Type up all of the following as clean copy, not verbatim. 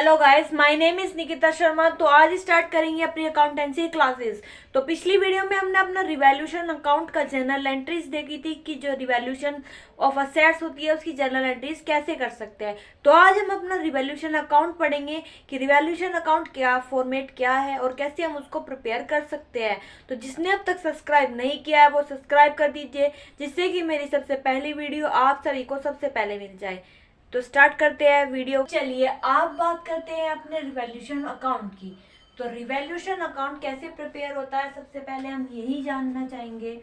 Hello guys, my name is Nikita Sharma. तो आज start करेंगे अपनी अकाउंटेंसी क्लासेस। तो पिछली वीडियो में हमने अपना रिवैल्यूएशन अकाउंट का जनरल एंट्रीज देखी थी कि जो रिवैल्यूएशन ऑफ असेट्स होती है उसकी जनरल एंट्रीज कैसे कर सकते हैं। तो आज हम अपना रिवैल्यूएशन अकाउंट पढ़ेंगे कि रिवैल्यूएशन अकाउंट क्या फॉर्मेट क्या है और कैसे हम उसको प्रिपेयर कर सकते हैं। तो जिसने अब तक सब्सक्राइब नहीं किया है वो सब्सक्राइब कर दीजिए, जिससे कि मेरी सबसे पहली वीडियो आप सभी को सबसे पहले मिल जाए। तो स्टार्ट करते हैं वीडियो। चलिए आप बात करते हैं अपने रिवैल्यूएशन अकाउंट की। तो रिवैल्यूएशन अकाउंट कैसे प्रिपेयर होता है, सबसे पहले हम यही जानना चाहेंगे।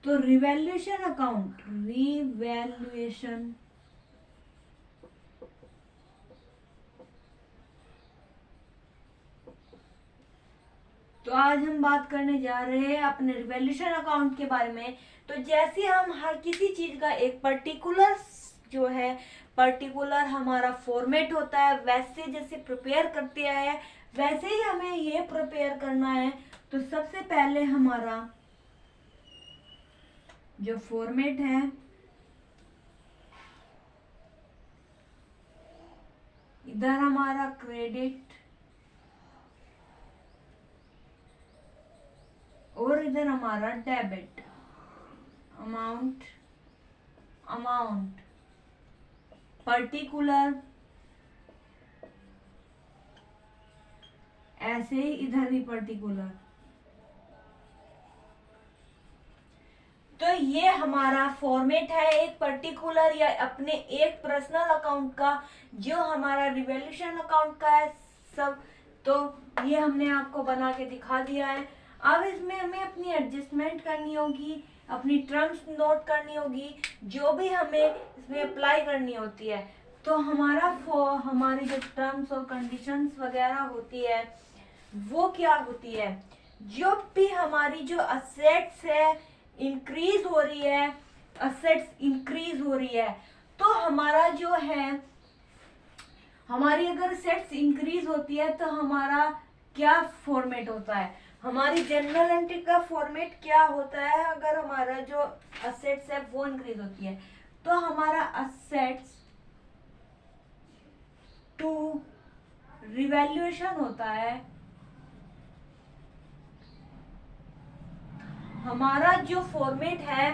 तो रिवैल्यूएशन अकाउंट तो आज हम बात करने जा रहे हैं अपने रिवैल्यूएशन अकाउंट के बारे में। तो जैसे हम हर किसी चीज का एक पर्टिकुलर हमारा फॉर्मेट होता है, वैसे जैसे प्रिपेयर करते हैं वैसे ही हमें ये प्रिपेयर करना है। तो सबसे पहले हमारा जो फॉर्मेट है, इधर हमारा क्रेडिट और इधर हमारा डेबिट अमाउंट पर्टिकुलर, ऐसे ही इधर भी पर्टिकुलर। तो ये हमारा फॉर्मेट है एक पर्टिकुलर या अपने एक पर्सनल अकाउंट का, जो हमारा रिवैल्यूएशन अकाउंट का है सब। तो ये हमने आपको बना के दिखा दिया है। अब इसमें हमें अपनी एडजस्टमेंट करनी होगी, अपनी टर्म्स नोट करनी होगी, जो भी हमें इसमें अप्लाई करनी होती है। तो हमारी जो टर्म्स और कंडीशंस वगैरह होती है वो क्या होती है, जो भी हमारी जो असेट्स है इंक्रीज हो रही है, असेट्स इंक्रीज हो रही है, तो हमारा जो है हमारी अगर असेट्स इंक्रीज होती है तो हमारा क्या फॉर्मेट होता है, हमारी जनरल एंट्री का फॉर्मेट क्या होता है। अगर हमारा जो असेट्स है वो इंक्रीज होती है तो हमारा असेट्स टू रिवैल्यूएशन होता है। हमारा जो फॉर्मेट है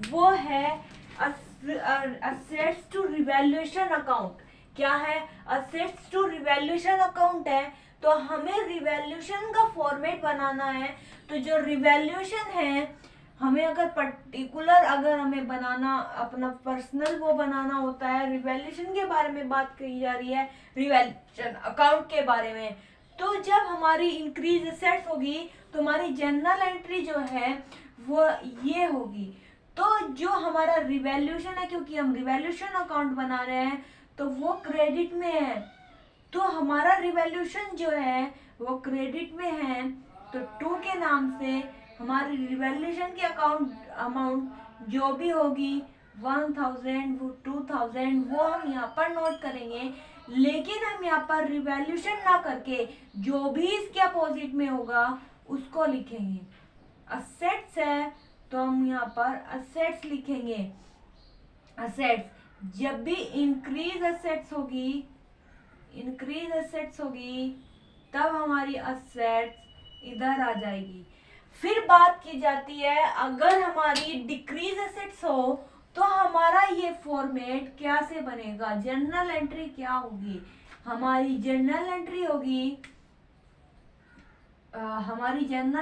वो है असेट्स टू रिवैल्यूएशन अकाउंट। क्या है? असेट्स टू रिवैल्यूएशन अकाउंट है। तो हमें रिवैल्यूएशन का फॉर्मेट बनाना है। तो जो रिवैल्यूएशन है हमें अगर पर्टिकुलर अगर हमें बनाना अपना पर्सनल वो बनाना होता है, रिवैल्यूएशन के बारे में बात की जा रही है, रिवैल्यूएशन अकाउंट के बारे में। तो जब हमारी इंक्रीज असेट्स होगी तो हमारी जनरल एंट्री जो है वो ये होगी। तो जो हमारा रिवैल्यूएशन है, क्योंकि हम रिवैल्यूएशन अकाउंट बना रहे हैं तो वो क्रेडिट में है, तो हमारा रिवैल्यूएशन जो है वो क्रेडिट में है। तो टू के नाम से हमारी रिवैल्यूएशन की अमाउंट जो भी होगी 1000 2000 वो हम यहाँ पर नोट करेंगे। लेकिन हम यहाँ पर रिवैल्यूएशन ना करके जो भी इसके अपोजिट में होगा उसको लिखेंगे। असेट्स है तो हम यहाँ पर असेट्स लिखेंगे। असेट्स जब भी इंक्रीज असेट्स होगी तब हमारी असेट्स इधर आ जाएगी। फिर बात की जाती है अगर हमारी डिक्रीज असेट्स हो तो हमारा ये फॉर्मेट क्या से बनेगा, जनरल एंट्री क्या होगी। हमारी जनरल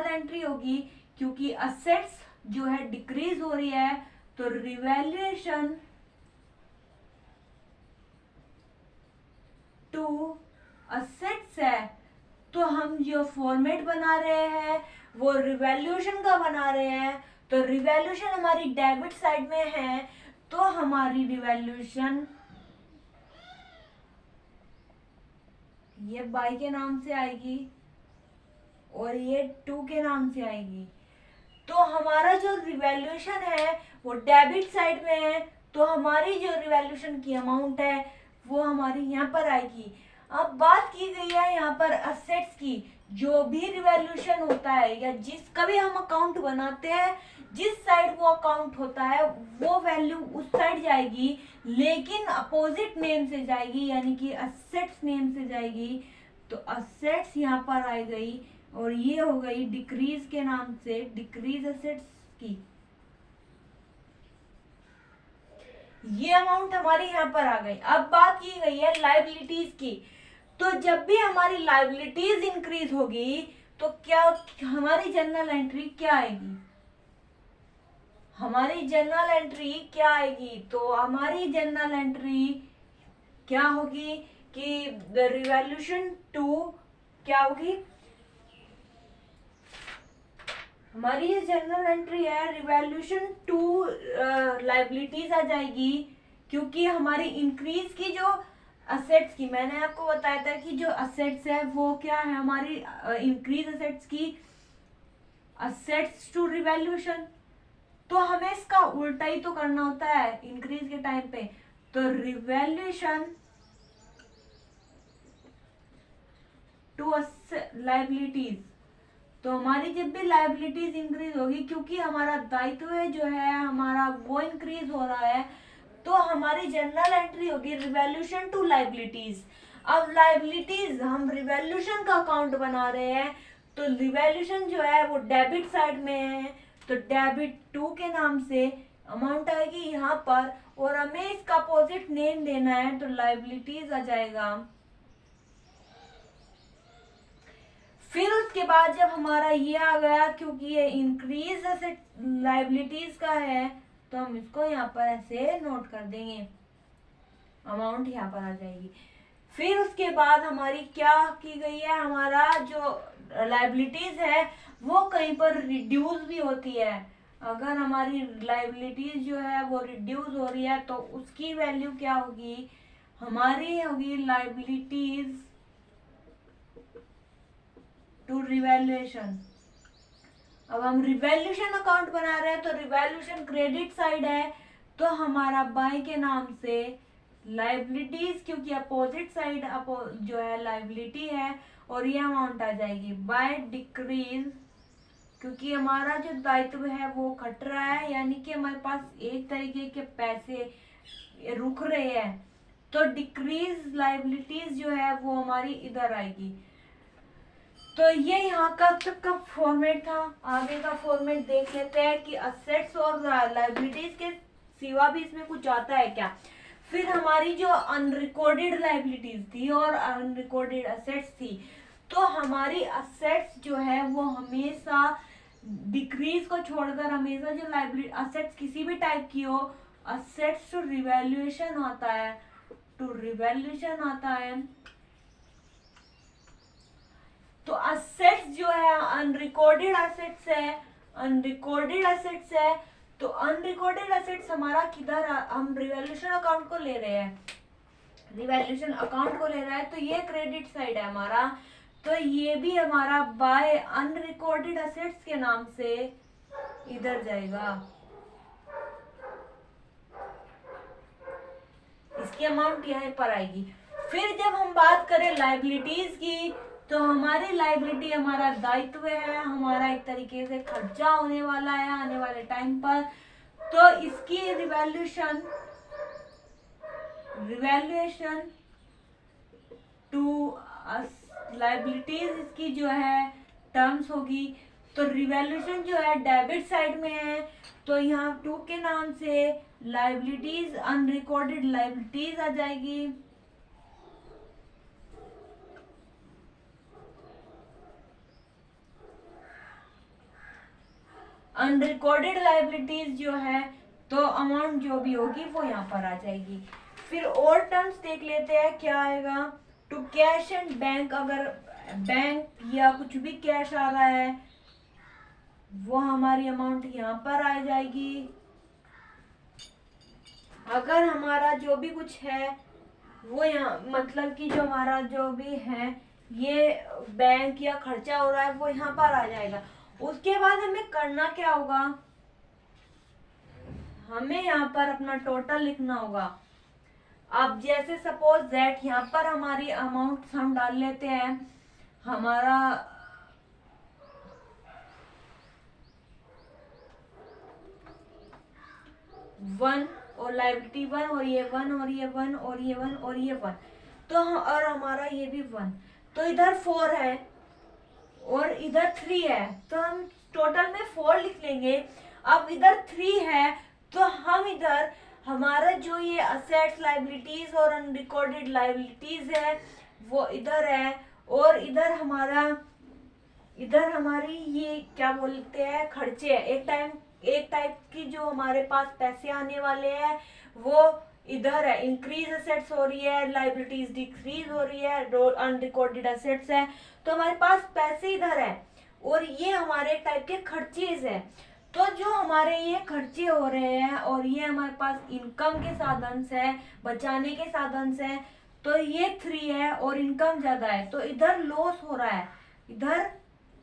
एंट्री होगी क्योंकि असेट्स जो है डिक्रीज हो रही है, तो रिवैल्यूएशन टू असेट्स है। तो हम जो फॉर्मेट बना रहे हैं वो रिवैल्यूएशन का बना रहे हैं। तो रिवैल्यूएशन हमारी डेबिट साइड में है, तो हमारी रिवैल्यूएशन ये बाई के नाम से आएगी और ये टू के नाम से आएगी। तो हमारा जो रिवैल्यूएशन है वो डेबिट साइड में है, तो हमारी जो रिवैल्यूएशन की अमाउंट है वो हमारी यहाँ पर आएगी। अब बात की गई है यहाँ पर असेट्स की, जो भी रिवैल्यूएशन होता है या जिसका भी हम अकाउंट बनाते हैं, जिस साइड वो अकाउंट होता है वो वैल्यू उस साइड जाएगी, लेकिन अपोजिट नेम से जाएगी, यानी कि असेट्स नेम से जाएगी। तो असेट्स यहाँ पर आ गई और ये हो गई डिक्रीज के नाम से, डिक्रीज असेट्स की। ये अमाउंट हमारी यहाँ पर आ गई। अब बात की गई है लाइबिलिटीज की। तो जब भी हमारी लाइबिलिटीज इंक्रीज होगी तो क्या हमारी जर्नल एंट्री क्या आएगी? हमारी जर्नल एंट्री क्या आएगी? तो हमारी जर्नल एंट्री क्या होगी कि रिवैल्यूएशन टू क्या होगी? हमारी ये जर्नल एंट्री है, रिवैल्यूएशन टू लाइबिलिटीज आ जाएगी, क्योंकि हमारी इंक्रीज की जो असेट्स की, मैंने आपको बताया था कि जो असेट्स है वो क्या है हमारी इंक्रीज असेट्स की, असेट्स टू रिवैल्यूएशन। तो हमें इसका उल्टा ही तो करना होता है इंक्रीज के टाइम पे। तो रिवैल्यूएशन टू लाइबिलिटीज, तो हमारी जब भी लाइबिलिटीज इंक्रीज होगी, क्योंकि हमारा दायित्व जो है हमारा वो इंक्रीज हो रहा है, तो हमारी जर्नल एंट्री होगी रिवैल्यूएशन टू लाइबिलिटीज। अब लाइबिलिटीज हम रिवैल्यूएशन का अकाउंट बना रहे हैं, तो रिवैल्यूएशन जो है वो डेबिट साइड में है, तो डेबिट टू के नाम से अमाउंट आएगी यहाँ पर, और हमें इसका अपोजिट नेम देना है, तो लाइबिलिटीज आ जाएगा। फिर उसके बाद जब हमारा ये आ गया, क्योंकि ये इंक्रीज असेट लाइबिलिटीज का है, तो हम इसको यहाँ पर ऐसे नोट कर देंगे, अमाउंट यहाँ पर आ जाएगी। फिर उसके बाद हमारी क्या की गई है, हमारा जो लाइबिलिटीज है वो कहीं पर रिड्यूस भी होती है। अगर हमारी लाइबिलिटीज जो है वो रिड्यूस हो रही है तो उसकी वैल्यू क्या होगी, हमारी होगी लाइबिलिटीज टू रिवैल्यूएशन। अब हम रिवैल्यूएशन अकाउंट बना रहे हैं, तो रिवैल्यूएशन क्रेडिट साइड है, तो हमारा बाय के नाम से लाइबिलिटीज, क्योंकि अपोजिट साइड जो है लाइबिलिटी है, और ये अमाउंट आ जाएगी बाय डिक्रीज, क्योंकि हमारा जो दायित्व है वो घट रहा है, यानी कि हमारे पास एक तरीके के पैसे रुक रहे हैं, तो डिक्रीज लाइबिलिटीज जो है वो हमारी इधर आएगी। तो ये यहाँ का तक का फॉर्मेट था। आगे का फॉर्मेट देख लेते हैं कि असेट्स और लाइबिलिटीज के सिवा भी इसमें कुछ आता है क्या। फिर हमारी जो अनरिकॉर्डेड लाइबिलिटीज थी और अनरिकॉर्डेड असेट्स थी, तो हमारी असेट्स जो है वो हमेशा डिक्रीज को छोड़कर हमेशा जो लाइबिलिटी असेट्स किसी भी टाइप की हो, असेट्स टू रिवैल्यूएशन आता है, टू रिवैल्यूएशन आता है। तो असेट्स जो है अनरिकॉर्डेड असेट्स है, अनरिकॉर्डेड असेट्स है, तो अनरिकॉर्डेड असेट्स हमारा किधर, हम रिवैल्यूएशन अकाउंट को ले रहे हैं, रिवैल्यूएशन अकाउंट को ले रहा है, तो ये क्रेडिट साइड है हमारा, तो ये भी हमारा बाय अनरिकॉर्डेड असेट्स के नाम से इधर जाएगा, इसकी अमाउंट यहाँ पर आएगी। फिर जब हम बात करें लाइबिलिटीज की, तो हमारी लाइबिलिटी हमारा दायित्व है, हमारा एक तरीके से खर्चा होने वाला है आने वाले टाइम पर, तो इसकी रिवैल्यूएशन टू लाइबिलिटीज इसकी जो है टर्म्स होगी। तो रिवैल्यूएशन जो है डेबिट साइड में है, तो यहाँ टू के नाम से लाइबिलिटीज अनरिकॉर्डेड लाइबिलिटीज आ जाएगी। अनरिकॉर्डेड लाइबिलिटीज जो है तो अमाउंट जो भी होगी वो यहाँ पर आ जाएगी। फिर और टर्म्स देख लेते हैं क्या आएगा। टू कैश एंड बैंक, अगर बैंक या कुछ भी कैश आ रहा है वो हमारी अमाउंट यहाँ पर आ जाएगी। अगर हमारा जो भी कुछ है वो यहाँ, मतलब कि जो हमारा जो भी है ये बैंक या खर्चा हो रहा है वो यहाँ पर आ जाएगा। उसके बाद हमें करना क्या होगा, हमें यहाँ पर अपना टोटल लिखना होगा। अब जैसे सपोज दैट यहाँ पर हमारी अमाउंट हम डाल लेते हैं, हमारा 1 और लाइबिलिटी 1 और ये 1 और ये 1 और ये 1 और ये 1, तो और हमारा ये भी 1, तो इधर 4 है और इधर 3 है, तो हम टोटल में 4 लिख लेंगे। अब इधर 3 है तो हम इधर हमारा जो ये असेट्स लाइबिलिटीज और अनरिकॉर्डेड लाइबिलिटीज है वो इधर है, और इधर हमारी ये क्या बोलते हैं खर्चे है, एक टाइप की जो हमारे पास पैसे आने वाले हैं वो इधर है। इंक्रीज असेट्स हो रही है, लाइबिलिटीज डिक्रीज हो रही है, अनरिकॉर्डेड असेट्स है, तो हमारे पास पैसे इधर है और ये हमारे टाइप के खर्चेज है। तो जो हमारे ये खर्चे हो रहे हैं और ये हमारे पास इनकम के साधन है, बचाने के साधन है, तो ये 3 है और इनकम ज्यादा है, तो इधर लॉस हो रहा है, इधर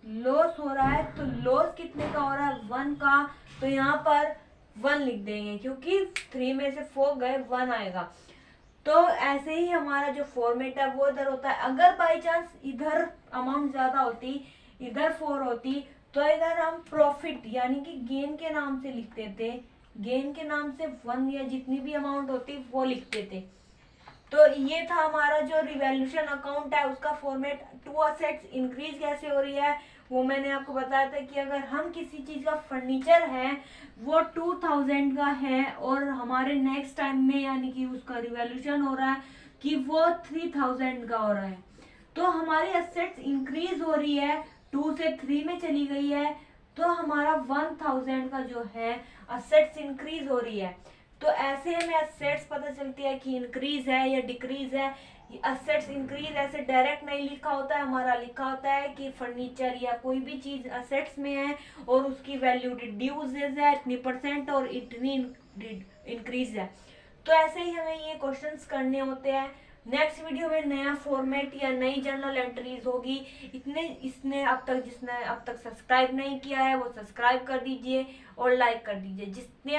लॉस हो रहा है। तो लॉस कितने का हो रहा है? 1 का, तो यहाँ पर 1 लिख देंगे क्योंकि 3 में से 4 गए 1 आएगा। तो ऐसे ही हमारा जो फॉर्मेट है वो इधर होता है। अगर बाई चांस इधर अमाउंट ज्यादा होती, इधर 4 होती, तो इधर हम प्रॉफिट यानी कि गेन के नाम से लिखते थे, गेन के नाम से 1 या जितनी भी अमाउंट होती वो लिखते थे। तो ये था हमारा जो रिवैल्यूएशन अकाउंट है उसका फॉर्मेट। टू असेट्स इंक्रीज कैसे हो रही है वो मैंने आपको बताया था कि अगर हम किसी चीज का फर्नीचर है वो 2000 का है और हमारे नेक्स्ट टाइम में यानी कि उसका रिवैल्यूएशन हो रहा है कि वो 3000 का हो रहा है, तो हमारी असेट्स इंक्रीज हो रही है, 2 से 3 में चली गई है, तो हमारा 1000 का जो है असेट्स इंक्रीज हो रही है। तो ऐसे हमें असेट्स पता चलती है कि इंक्रीज है या डिक्रीज है। असेट्स इंक्रीज ऐसे डायरेक्ट नहीं लिखा होता है, हमारा लिखा होता है कि फर्नीचर या कोई भी चीज असेट्स में है और उसकी वैल्यू रिड्यूसेस है इतनी % और इतनी इंक्रीज है। तो ऐसे ही हमें ये क्वेश्चंस करने होते हैं। नेक्स्ट वीडियो में नया फॉर्मेट या नई जर्नल एंट्रीज होगी। जिसने अब तक सब्सक्राइब नहीं किया है वो सब्सक्राइब कर दीजिए और लाइक कर दीजिए। जिसने